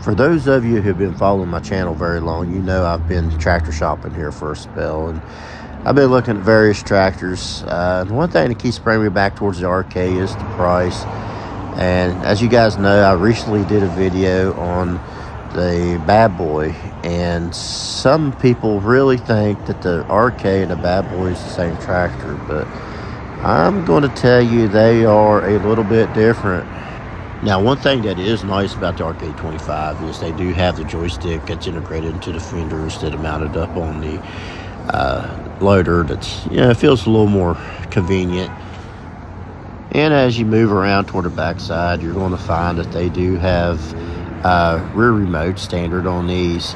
For those of you who've been following my channel very long, you know I've been tractor shopping here for a spell, and I've been looking at various tractors. And one thing that keeps bringing me back towards the RK is the price. And as you guys know, I recently did a video on the Bad Boy, and some people really think that the RK and the Bad Boy is the same tractor, but I'm going to tell you they are a little bit different. Now, one thing that is nice about the RK25 is they do have the joystick that's integrated into the fenders that are mounted up on the loader. That's, it feels a little more convenient. And as you move around toward the backside, you're going to find that they do have rear remote standard on these,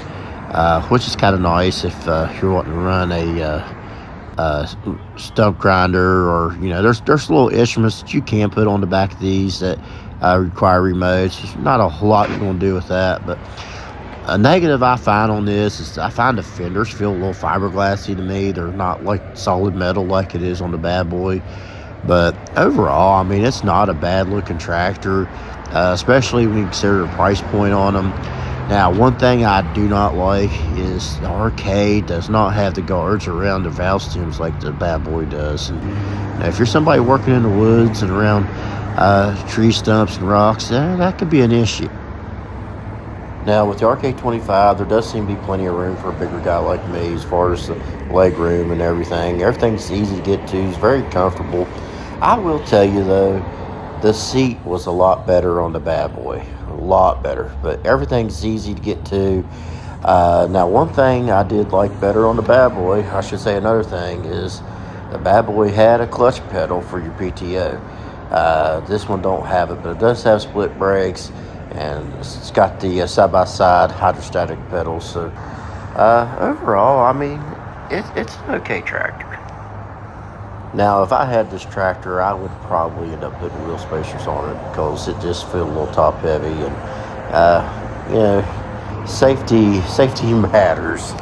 which is kind of nice if you're wanting to run a stump grinder, or there's little instruments that you can put on the back of these that require remotes. There's not a whole lot you're going to do with that, but a negative I find on this is I find the fenders feel a little fiberglassy to me. They're not like solid metal like it is on the Bad Boy. But overall, I mean, it's not a bad looking tractor, especially when you consider the price point on them. Now, one thing I do not like is the RK does not have the guards around the valve stems like the Bad Boy does. And if you're somebody working in the woods and around tree stumps and rocks, that could be an issue. Now, with the RK25, there does seem to be plenty of room for a bigger guy like me as far as the leg room and everything. Everything's easy to get to. It's very comfortable. I will tell you, though, the seat was a lot better on the Bad Boy. A lot better. But everything's easy to get to. Now, one thing I did like better on the Bad Boy, I should say another thing, is the Bad Boy had a clutch pedal for your PTO. This one don't have it, but it does have split brakes. And it's got the side-by-side hydrostatic pedals. So overall, I mean, it's an okay tractor. Now, if I had this tractor, I would probably end up putting wheel spacers on it because it just feels a little top heavy, and safety matters.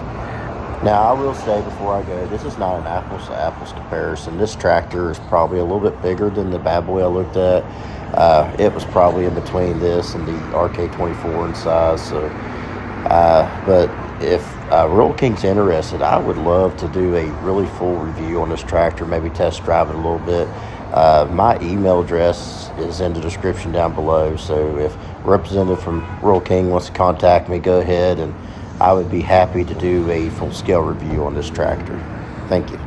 Now, I will say before I go, this is not an apples to apples comparison. This tractor is probably a little bit bigger than the Bad Boy I looked at. It was probably in between this and the RK24 in size. So, but if Rural King's interested, I would love to do a really full review on this tractor, maybe test drive it a little bit. My email address is in the description down below. So if a representative from Rural King wants to contact me, go ahead, and I would be happy to do a full-scale review on this tractor. Thank you.